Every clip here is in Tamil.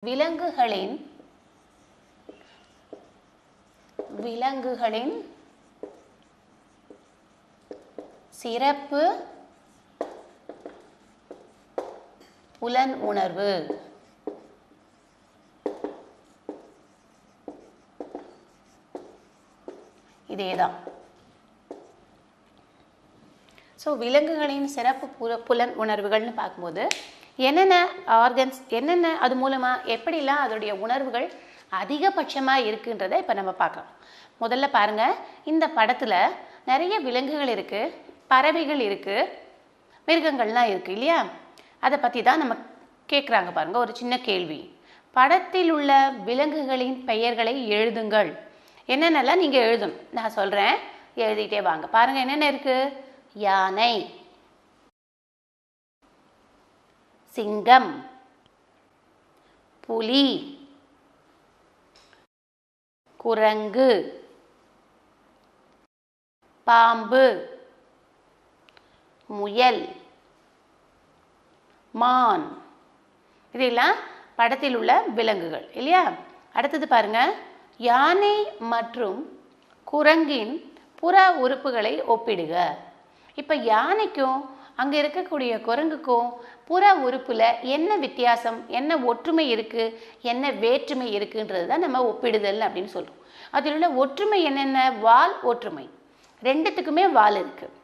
விலங்குகளின் சிறப்பு புலன் உணர்வு. இதேதான். விலங்குகளின் சிறப்பு புலன் உணர்வுகள்னு பார்க்கும்போது என்னென்ன ஆர்கன்ஸ், என்னென்ன அது மூலமாக எப்படிலாம் அதோடைய உணர்வுகள் அதிகபட்சமாக இருக்குன்றதை இப்போ நம்ம பார்க்கலாம். முதல்ல பாருங்கள், இந்த படத்தில் நிறைய விலங்குகள் இருக்குது, பறவைகள் இருக்குது, மிருகங்கள்லாம் இருக்குது இல்லையா? அதை பற்றி தான் நம்ம கேட்குறாங்க. பாருங்கள், ஒரு சின்ன கேள்வி. படத்தில் உள்ள விலங்குகளின் பெயர்களை எழுதுங்கள். என்னென்னலாம் நீங்கள் எழுதணும், நான் சொல்கிறேன், எழுதிட்டே வாங்க. பாருங்கள், என்னென்ன இருக்குது? யானை, சிங்கம், புலி, குரங்கு, பாம்பு, முயல், மான். இதெல்லாம் படத்தில் உள்ள விலங்குகள் இல்லையா? அடுத்தது பாருங்க, யானை மற்றும் குரங்கின் புற உறுப்புகளை ஒப்பிடுக. இப்போ யானைக்கும் அங்கே இருக்கக்கூடிய குரங்குக்கும் புற உறுப்பில் என்ன வித்தியாசம், என்ன ஒற்றுமை இருக்குது, என்ன வேற்றுமை இருக்குன்றது தான் நம்ம ஒப்பிடுதல் அப்படின்னு சொல்கிறோம். அதில் உள்ள ஒற்றுமை என்னென்ன? வால் ஒற்றுமை, ரெண்டுத்துக்குமே வால் இருக்குது,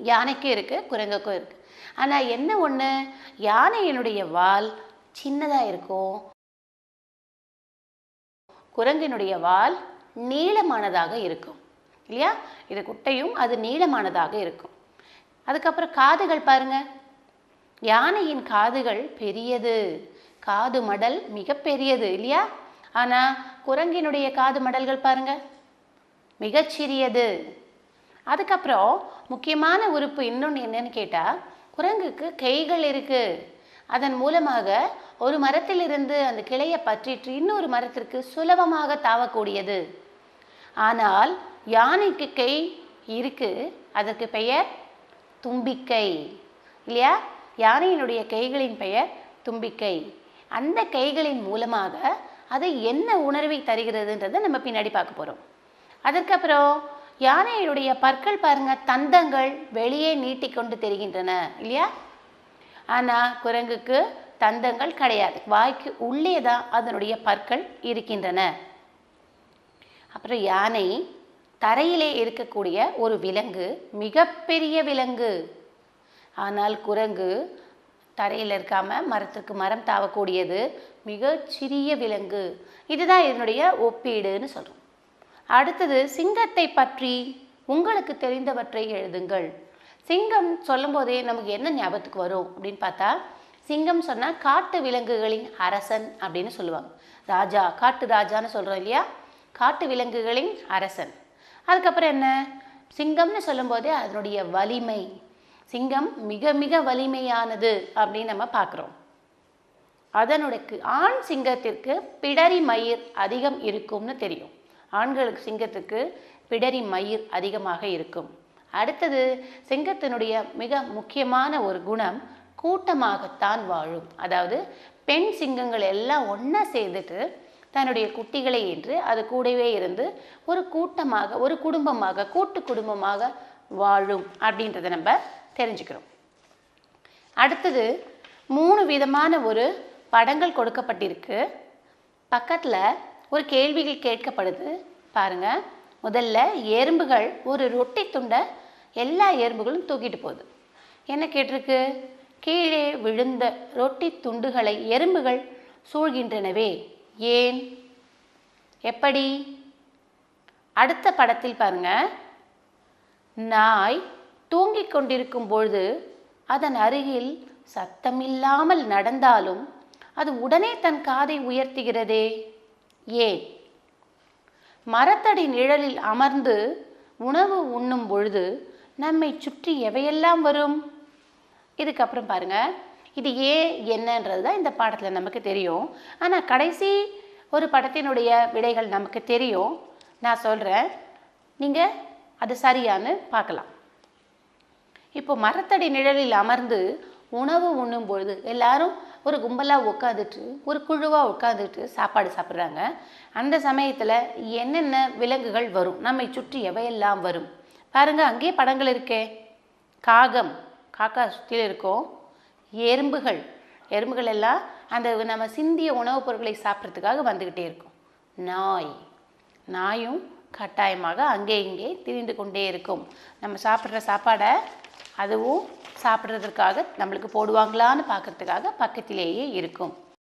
யானைக்கும் இருக்குது, குரங்குக்கும் இருக்குது. ஆனால் என்ன ஒன்று, யானையினுடைய வால் சின்னதாக இருக்கும், குரங்கினுடைய வால் நீளமானதாக இருக்கும் இல்லையா? இது குட்டையும் அது நீளமானதாக இருக்கும். அதுக்கப்புறம் காதுகள் பாருங்க, யானையின் காதுகள் பெரியது, காது மடல் மிக பெரியது இல்லையா? ஆனால் குரங்கினுடைய காது மடல்கள் பாருங்க மிகச்சிறியது. அதுக்கப்புறம் முக்கியமான உறுப்பு இன்னொன்று என்னன்னு கேட்டால், குரங்குக்கு கைகள் இருக்கு, அதன் மூலமாக ஒரு மரத்திலிருந்து அந்த கிளையை பற்றிட்டு இன்னொரு மரத்திற்கு சுலபமாக தாவக்கூடியது. ஆனால் யானைக்கு கை இருக்கு, அதற்கு பெயர் தும்பிக்கை இல்லையா? யானையினுடைய கைகளின் பெயர் தும்பிக்கை. அந்த கைகளின் மூலமாக அது என்ன உணர்வை தருகிறதுன்றதை நம்ம பின்னாடி பார்க்க போகிறோம். அதற்கப்புறம் யானையுடைய பற்கள் பாருங்க, தந்தங்கள் வெளியே நீட்டிக்கொண்டு தெரிகின்றன இல்லையா? ஆனால் குரங்குக்கு தந்தங்கள் கிடையாது, வாய்க்கு உள்ளே தான் அதனுடைய பற்கள் இருக்கின்றன. அப்புறம் யானை தரையிலே இருக்கக்கூடிய ஒரு விலங்கு, மிகப்பெரிய விலங்கு. ஆனால் குரங்கு தரையில் இருக்காம மரத்துக்கு மரம் தாவக்கூடியது, மிக சிறிய விலங்கு. இதுதான் இதனுடைய ஒப்பீடுன்னு சொல்கிறோம். அடுத்தது, சிங்கத்தை பற்றி உங்களுக்கு தெரிந்தவற்றை எழுதுங்கள். சிங்கம் சொல்லும் போதே நமக்கு என்ன ஞாபகத்துக்கு வரும் அப்படின்னு பார்த்தா, சிங்கம் சொன்னால் காட்டு விலங்குகளின் அரசன் அப்படின்னு சொல்லுவாங்க. ராஜா, காட்டு ராஜான்னு சொல்கிறோம் இல்லையா? காட்டு விலங்குகளின் அரசன். அதுக்கப்புறம் என்ன, சிங்கம்னு சொல்லும் போதே அதனுடைய வலிமை, சிங்கம் மிக மிக வலிமையானது அப்படின்னு நம்ம பார்க்குறோம். அதனுடைய ஆண் சிங்கத்திற்கு பிடரி மயிர் அதிகம் இருக்கும்னு தெரியும். ஆண்களுக்கு சிங்கத்துக்கு பிடரி மயிர் அதிகமாக இருக்கும். அடுத்தது, சிங்கத்தினுடைய மிக முக்கியமான ஒரு குணம், கூட்டமாகத்தான் வாழும். அதாவது பெண் சிங்கங்கள் எல்லாம் ஒன்றா சேர்ந்துட்டு தன்னுடைய குட்டிகளை என்று அது கூடவே இருந்து ஒரு கூட்டமாக, ஒரு குடும்பமாக, கூட்டு குடும்பமாக வாழும் அப்படின்றத நம்ம தெரிஞ்சுக்கிறோம். அடுத்தது, 3 விதமான ஒரு படங்கள் கொடுக்கப்பட்டிருக்கு. பக்கத்தில் ஒரு கேள்விகள் கேட்கப்படுது பாருங்க. முதல்ல, எறும்புகள் ஒரு ரொட்டி துண்டை எல்லா எறும்புகளும் தூக்கிட்டு போகுது. என்ன கேட்டிருக்கு? கீழே விழுந்த ரொட்டி துண்டுகளை எறும்புகள் சூழ்கின்றனவே, ஏன், எப்படி? அடுத்த படத்தில் பாருங்க, நாய் தூங்கிக் கொண்டிருக்கும் பொழுது அதன் அருகில் சத்தமில்லாமல் நடந்தாலும் அது உடனே தன் காதை உயர்த்துகிறதே, ஏன்? மரத்தடி நிழலில் அமர்ந்து உணவு உண்ணும் பொழுது நம்மை சுற்றி எவையெல்லாம் வரும்? இதுக்கப்புறம் பாருங்க, இது ஏன் என்னன்றது தான் இந்த பாடத்தில் நமக்கு தெரியும். ஆனால் கடைசி ஒரு படத்தினுடைய விடைகள் நமக்கு தெரியும். நான் சொல்கிறேன், நீங்கள் அது சரியான்னு பார்க்கலாம். இப்போ மரத்தடி நிழலில் அமர்ந்து உணவு உண்ணும் பொழுது எல்லாரும் ஒரு கும்பலாக உட்காந்துட்டு ஒரு குழுவாக உட்காந்துட்டு சாப்பாடு சாப்பிட்றாங்க. அந்த சமயத்தில் என்னென்ன விலங்குகள் வரும், நம்மை சுற்றி எவையெல்லாம் வரும் பாருங்கள். அங்கேயே படங்கள் இருக்கே. காகம், காக்கா சுற்றியில் இருக்கும். எறும்புகள், எறும்புகள் எல்லாம் அந்த நம்ம சிந்திய உணவுப் பொருட்களை சாப்பிட்றதுக்காக வந்துக்கிட்டே இருக்கும். நாய், நாயும் கட்டாயமாக அங்கே இங்கே திரிந்து கொண்டே இருக்கும். நம்ம சாப்பிட்ற சாப்பாடை அதுவும் சாப்பிட்றதுக்காக நம்மளுக்கு போடுவாங்களான்னு பார்க்குறதுக்காக பக்கத்திலேயே இருக்கும்.